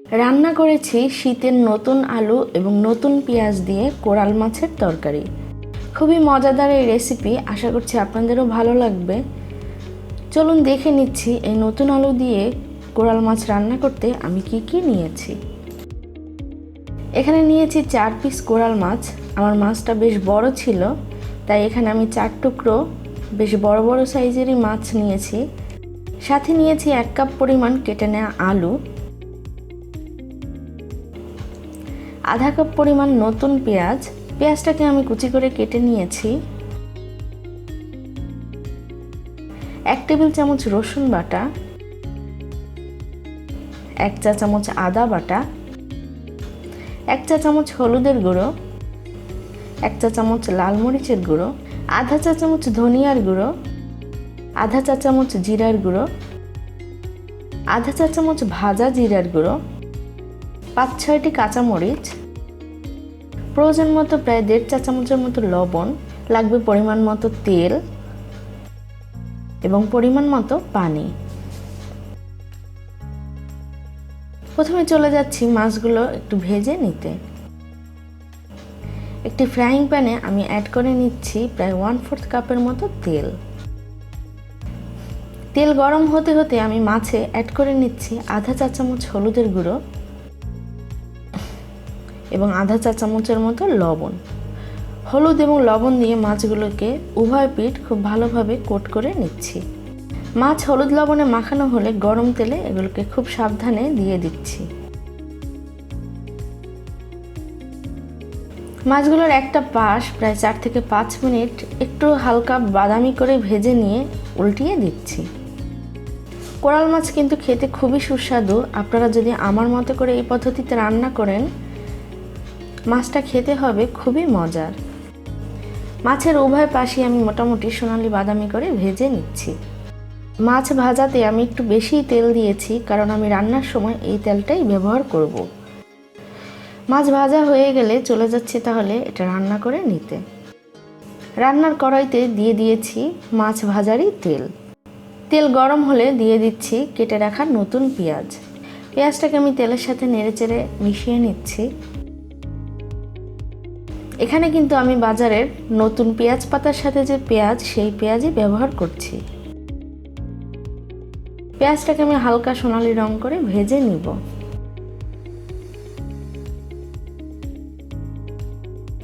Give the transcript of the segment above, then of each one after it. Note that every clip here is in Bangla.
রান্না করেছি শীতের নতুন আলু এবং নতুন পেঁয়াজ দিয়ে কোরাল মাছের তরকারি। খুবই মজাদার এই রেসিপি, আশা করছি আপনাদেরও ভালো লাগবে। চলুন দেখে নিচ্ছি এই নতুন আলু দিয়ে কোরাল মাছ রান্না করতে আমি কি নিয়েছি। এখানে নিয়েছি 4 পিস কোরাল মাছ। আমার মাছটা বেশ বড় ছিল, তাই এখানে আমি 4 টুকরো বেশ বড় বড় সাইজেরই মাছ নিয়েছি। সাথে নিয়েছি 1 কাপ পরিমাণ কেটে নেওয়া আলু, আধা কাপ পরিমাণ নতুন পেঁয়াজ। পেঁয়াজটাকে আমি কুচি করে কেটে নিয়েছি। 1 টেবিল চামচ রসুন বাটা, 1 চা চামচ আদা বাটা, 1 চা চামচ হলুদের গুঁড়ো, 1 চা চামচ লাল মরিচের গুঁড়ো, আধা চা চামচ ধনিয়ার গুঁড়ো, আধা চা চামচ জিরার গুঁড়ো, আধা চা চামচ ভাজা জিরার গুঁড়ো, 5-6টি কাঁচামরিচ, প্রয়োজন মতো প্রায় 1.5 চা চামচের মতো লবণ, লাগবে পরিমাণ মতো তেল এবং পরিমাণ মতো পানি। প্রথমে চলে যাচ্ছি মাছগুলো একটু ভেজে নিতে। একটি ফ্রাইং প্যানে আমি অ্যাড করে নিচ্ছি প্রায় 1/4 কাপের মতো তেল। তেল গরম হতে হতে আমি মাছে অ্যাড করে নিচ্ছি আধা চা চামচ হলুদের গুঁড়ো এবং আধা চা চামচের মতো লবণ। হলুদ এবং লবণ দিয়ে মাছগুলোকে উভয় পিঠ খুব ভালোভাবে কোট করে নিচ্ছি। মাছ হলুদ লবণে মাখানো হলে গরম তেলে এগুলোকে খুব সাবধানে দিয়ে দিচ্ছি। মাছগুলোর একটা পাশ প্রায় 4 থেকে 5 মিনিট একটু হালকা বাদামি করে ভেজে নিয়ে উল্টিয়ে দিচ্ছি। কোরাল মাছ কিন্তু খেতে খুবই সুস্বাদু। আপনারা যদি আমার মতো করে এই পদ্ধতিতে রান্না করেন, মাছটা খেতে হবে খুবই মজার। মাছের উভয় পাশে আমি মোটামুটি সোনালি বাদামি করে ভেজে নিচ্ছি। মাছ ভাজাতে আমি একটু বেশি তেল দিয়েছি, কারণ আমি রান্নার সময় এই তেলটাই ব্যবহার করব। মাছ ভাজা হয়ে গেলে চলে যাচ্ছি তাহলে এটা রান্না করে নিতে। রান্নার কড়াইতে দিয়ে দিয়েছি মাছ ভাজারই তেল। তেল গরম হলে দিয়ে দিচ্ছি কেটে রাখা নতুন পেঁয়াজ। পেঁয়াজটাকে আমি তেলের সাথে নেড়েচেড়ে মিশিয়ে নিচ্ছি। এখানে কিন্তু আমি বাজারের নতুন পেঁয়াজ পাতার সাথে যে পেঁয়াজ, সেই পেঁয়াজই ব্যবহার করছি। পেঁয়াজটাকে আমি হালকা সোনালি রং করে ভেজে নিব।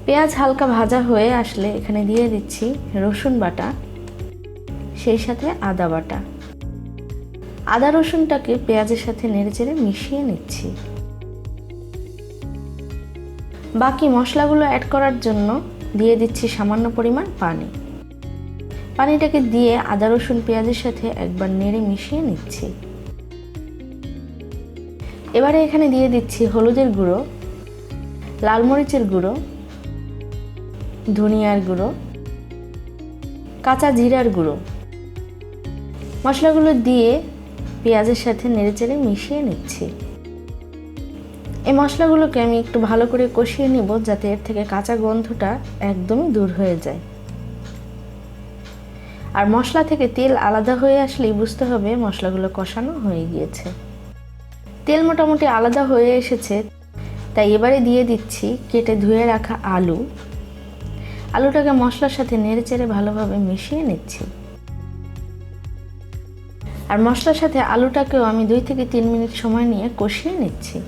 পেঁয়াজ হালকা ভাজা হয়ে আসলে এখানে দিয়ে দিচ্ছি রসুন বাটা, সেই সাথে আদা বাটা। আদা রসুনটাকে পেঁয়াজের সাথে নেড়েচেড়ে মিশিয়ে নিচ্ছি। বাকি মশলাগুলো অ্যাড করার জন্য দিয়ে দিচ্ছি সামান্য পরিমাণ পানি। পানিটাকে দিয়ে আদা রসুন পেঁয়াজের সাথে একবার নেড়ে মিশিয়ে নিচ্ছি। এবারে এখানে দিয়ে দিচ্ছি হলুদের গুঁড়ো, লাল মরিচের গুঁড়ো, ধনিয়ার গুঁড়ো, কাঁচা জিরার গুঁড়ো। মশলাগুলো দিয়ে পেঁয়াজের সাথে নেড়েচেড়ে মিশিয়ে নিচ্ছি। এই মশলাগুলোকে আমি একটু ভালো করে কষিয়ে নিব, যাতে এর থেকে কাঁচা গন্ধটা একদমই দূর হয়ে যায়। আর মশলা থেকে তেল আলাদা হয়ে আসলেই বুঝতে হবে মশলাগুলো কষানো হয়ে গিয়েছে। তেল মোটামুটি আলাদা হয়ে এসেছে, তাই এবারে দিয়ে দিচ্ছি কেটে ধুয়ে রাখা আলু। আলুটাকে মশলার সাথে নেড়েচেড়ে ভালোভাবে মিশিয়ে নিচ্ছি। আর মশলার সাথে আলুটাকেও আমি 2 থেকে 3 মিনিট সময় নিয়ে কষিয়ে নিচ্ছি।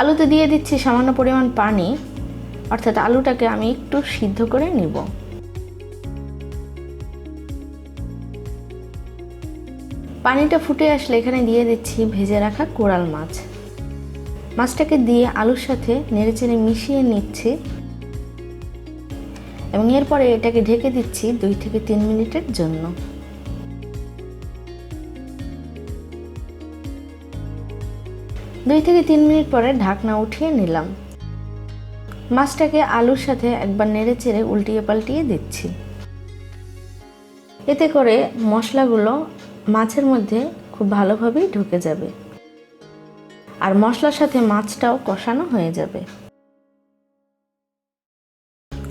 আলুতে দিয়ে দিচ্ছি সামান্য পরিমাণ পানি, অর্থাৎ আলুটাকে আমি একটু সিদ্ধ করে নিব। পানিটা ফুটে আসলে এখানে দিয়ে দিচ্ছি ভেজে রাখা কোরাল মাছ। মাছটাকে দিয়ে আলুর সাথে নেড়েচেড়ে মিশিয়ে নিচ্ছি এবং এরপরে এটাকে ঢেকে দিচ্ছি 2 থেকে 3 মিনিটের জন্য। দুই থেকে 3 মিনিট পরে ঢাকনা উঠিয়ে নিলাম। মাছটাকে আলুর সাথে একবার নেড়েচেড়ে উল্টিয়ে পাল্টিয়ে দিচ্ছি। এতে করে মশলাগুলো মাছের মধ্যে খুব ভালোভাবেই ঢুকে যাবে আর মশলার সাথে মাছটাও কষানো হয়ে যাবে।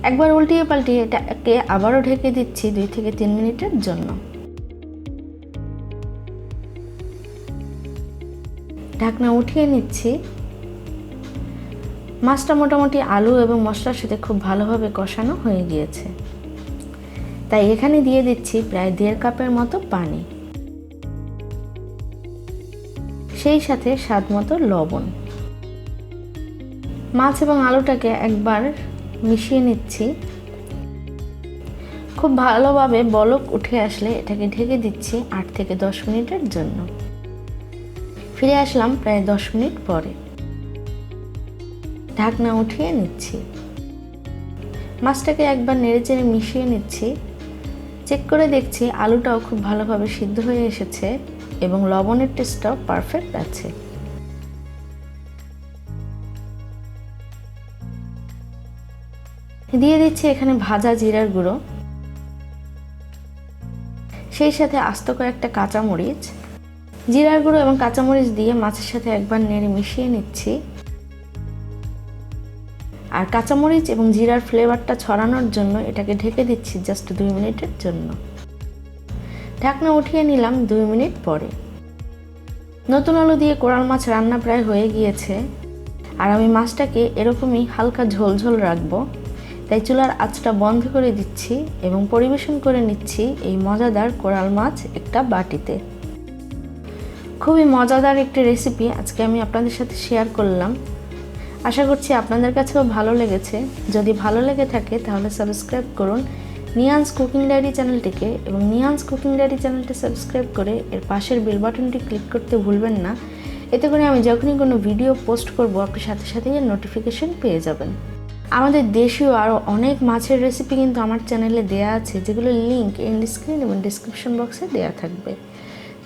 একবার উল্টিয়ে পাল্টিয়ে এটাকে আবারও ঢেকে দিচ্ছি 2 থেকে 3 মিনিটের জন্য। ঢাকনা উঠিয়ে নিচ্ছি। মাছটা মোটামুটি আলু এবং মশলার সাথে খুব ভালোভাবে কষানো হয়ে গিয়েছে, তাই এখানে দিয়ে দিচ্ছি প্রায় 1.5 কাপের মতো পানি, সেই সাথে স্বাদ মতো লবণ। মাছ এবং আলুটাকে একবার মিশিয়ে নিচ্ছি। খুব ভালোভাবে বলক উঠে আসলে এটাকে ঢেকে দিচ্ছি 8 থেকে 10 মিনিটের জন্য। ফিরে আসলাম প্রায় 10 মিনিট পরে। ঢাকনা উঠিয়ে নিচ্ছি। মাছটাকে একবার নেড়েচেড়ে মিশিয়ে নিচ্ছি। চেক করে দেখছি আলুটাও খুব ভালোভাবে সিদ্ধ হয়ে এসেছে এবং লবণের টেস্টটাও পারফেক্ট আছে। দিয়ে দিচ্ছি এখানে ভাজা জিরার গুঁড়ো, সেই সাথে আস্ত কয়েকটা কাঁচামরিচ। জিরার গুঁড়ো এবং কাঁচামরিচ দিয়ে মাছের সাথে একবার নেড়ে মিশিয়ে নিচ্ছি। আর কাঁচামরিচ এবং জিরার ফ্লেভারটা ছড়ানোর জন্য এটাকে ঢেকে দিচ্ছি জাস্ট 2 মিনিটের জন্য। ঢাকনা উঠিয়ে নিলাম 2 মিনিট পরে। নতুন আলু দিয়ে কোরাল মাছ রান্না প্রায় হয়ে গিয়েছে, আর আমি মাছটাকে এরকমই হালকা ঝোলঝোল রাখবো, তাই চুলার আঁচটা বন্ধ করে দিচ্ছি এবং পরিবেশন করে নিচ্ছি এই মজাদার কোরাল মাছ একটা বাটিতে। খুবই মজাদার একটি রেসিপি আজকে আমি আপনাদের সাথে শেয়ার করলাম। আশা করছি আপনাদের কাছেও ভালো লেগেছে। যদি ভালো লেগে থাকে তাহলে সাবস্ক্রাইব করুন নিয়ান্স কুকিং ডায়েরি চ্যানেলটিকে, এবং নিয়ান্স কুকিং ডায়েরি চ্যানেলটি সাবস্ক্রাইব করে এর পাশের বেল বাটনটি ক্লিক করতে ভুলবেন না। এতে করে আমি যখনই কোনো ভিডিও পোস্ট করব আপনি সাথে সাথেই নোটিফিকেশন পেয়ে যাবেন। আমাদের দেশীয় আরও অনেক মাছের রেসিপি কিন্তু আমার চ্যানেলে দেয়া আছে, যেগুলোর লিঙ্ক এন্ড স্ক্রিন এবং ডিসক্রিপশন বক্সে দেওয়া থাকবে।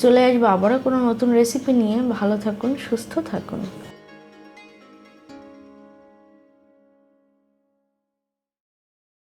চলে আসবো আবারও কোনো নতুন রেসিপি নিয়ে। ভালো থাকুন, সুস্থ থাকুন।